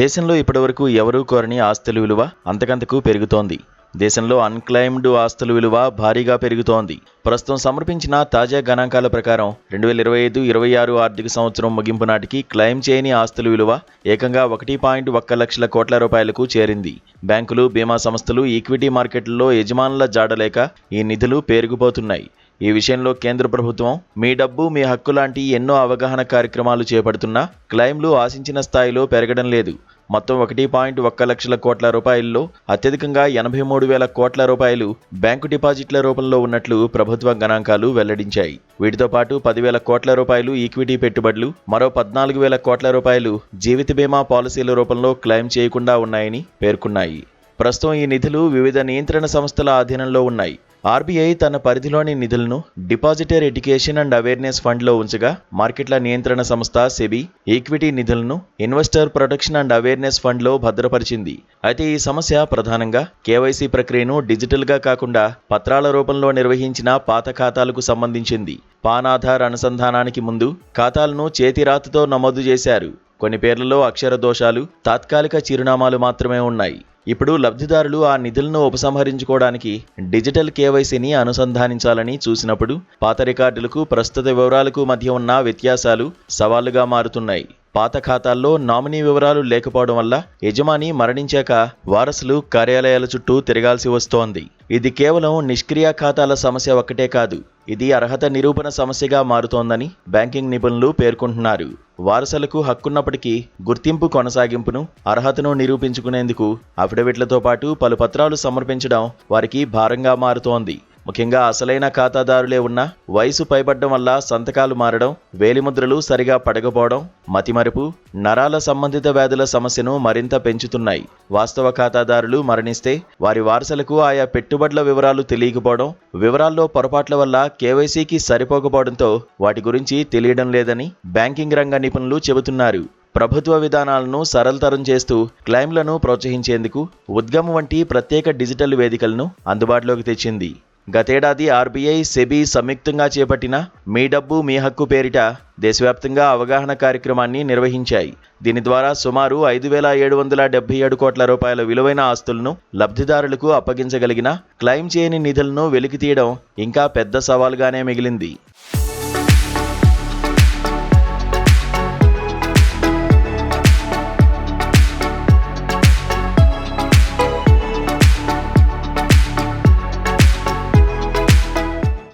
దేశంలో ఇప్పటివరకు ఎవరూ కోరని ఆస్తుల విలువ అంతకంతకు పెరుగుతోంది. దేశంలో అన్క్లెయిమ్డ్ ఆస్తుల విలువ భారీగా పెరుగుతోంది. ప్రస్తుతం సమర్పించిన తాజా గణాంకాల ప్రకారం 2025-26 ఆర్థిక సంవత్సరం ముగింపు నాటికి క్లెయిమ్ చేయని ఆస్తుల విలువ ఏకంగా 1.1 లక్షల కోట్ల రూపాయలకు చేరింది. బ్యాంకులు, బీమా సంస్థలు, ఈక్విటీ మార్కెట్లలో యజమానుల జాడలేక ఈ నిధులు పేరుకుపోతున్నాయి. ఈ విషయంలో కేంద్ర ప్రభుత్వం మీ డబ్బు మీ హక్కు లాంటి ఎన్నో అవగాహన కార్యక్రమాలు చేపడుతున్నా క్లెయిమ్లు ఆశించిన స్థాయిలో పెరగడం లేదు. మొత్తం 1.1 లక్షల కోట్ల రూపాయల్లో అత్యధికంగా 83,000 కోట్ల రూపాయలు బ్యాంకు డిపాజిట్ల రూపంలో ఉన్నట్లు ప్రభుత్వ గణాంకాలు వెల్లడించాయి. వీటితో పాటు 10,000 కోట్ల రూపాయలు ఈక్విటీ పెట్టుబడులు, మరో 14,000 కోట్ల రూపాయలు జీవిత బీమా పాలసీల రూపంలో క్లెయిమ్ చేయకుండా ఉన్నాయని పేర్కొన్నాయి. ప్రస్తుతం ఈ నిధులు వివిధ నియంత్రణ సంస్థల ఆధీనంలో ఉన్నాయి. ఆర్బీఐ తన పరిధిలోని నిధులను డిపాజిటర్ ఎడ్యుకేషన్ అండ్ అవేర్నెస్ ఫండ్లో ఉంచగా, మార్కెట్ల నియంత్రణ సంస్థ సెబీ ఈక్విటీ నిధులను ఇన్వెస్టర్ ప్రొటెక్షన్ అండ్ అవేర్నెస్ ఫండ్లో భద్రపరిచింది. అయితే ఈ సమస్య ప్రధానంగా కేవైసీ ప్రక్రియను డిజిటల్గా కాకుండా పత్రాల రూపంలో నిర్వహించిన పాత ఖాతాలకు సంబంధించింది. పాన్ ఆధార్ అనుసంధానానికి ముందు ఖాతాలను చేతిరాతతో నమోదు చేశారు. కొన్ని పేర్లలో అక్షర దోషాలు, తాత్కాలిక చిరునామాలు మాత్రమే ఉన్నాయి. ఇప్పుడు లబ్ధిదారులు ఆ నిధులను ఉపసంహరించుకోవడానికి డిజిటల్ కేవైసీని అనుసంధానించాలని చూసినప్పుడు పాత రికార్డులకు, ప్రస్తుత వివరాలకు మధ్య ఉన్న వ్యత్యాసాలు సవాలుగా మారుతున్నాయి. పాత ఖాతాల్లో నామినీ వివరాలు లేకపోవడం వల్ల యజమాని మరణించాక వారసులు కార్యాలయాల చుట్టూ తిరగాల్సి వస్తోంది. ఇది కేవలం నిష్క్రియ ఖాతాల సమస్య ఒక్కటే కాదు, ఇది అర్హత నిరూపణ సమస్యగా మారుతోందని బ్యాంకింగ్ నిపుణులు పేర్కొంటున్నారు. వారసులకు హక్కున్నప్పటికీ గుర్తింపు కొనసాగింపును, అర్హతను నిరూపించుకునేందుకు అఫిడవిట్లతో పాటు పలు పత్రాలు సమర్పించడం వారికి భారంగా మారుతోంది. ముఖ్యంగా అసలైన ఖాతాదారులే ఉన్నా వయసు పైబడ్డం వల్ల సంతకాలు మారడం, వేలిముద్రలు సరిగా పడకపోవడం, మతిమరుపు, నరాల సంబంధిత వ్యాధుల సమస్యను మరింత పెంచుతున్నాయి. వాస్తవ ఖాతాదారులు మరణిస్తే వారి వారసులకు ఆయా పెట్టుబడుల వివరాలు తెలియకపోవడం, వివరాల్లో పొరపాట్ల వల్ల కేవైసీకి సరిపోకపోవడంతో వాటి గురించి తెలియడం లేదని బ్యాంకింగ్ రంగ నిపుణులు చెబుతున్నారు. ప్రభుత్వ విధానాలను సరళతరం చేస్తూ క్లెయిమ్లను ప్రోత్సహించేందుకు ఉద్గమ్ వంటి ప్రత్యేక డిజిటల్ వేదికలను అందుబాటులోకి తెచ్చింది. గతేడాది ఆర్బీఐ, సెబీ సంయుక్తంగా చేపట్టిన మీ డబ్బు మీ హక్కు పేరిట దేశవ్యాప్తంగా అవగాహన కార్యక్రమాన్ని నిర్వహించాయి. దీని ద్వారా సుమారు 5,777 కోట్ల రూపాయల విలువైన ఆస్తులను లబ్ధిదారులకు అప్పగించగలిగిన క్లెయిమ్ చేయని నిధులను వెలికితీయడం ఇంకా పెద్ద సవాల్గానే మిగిలింది.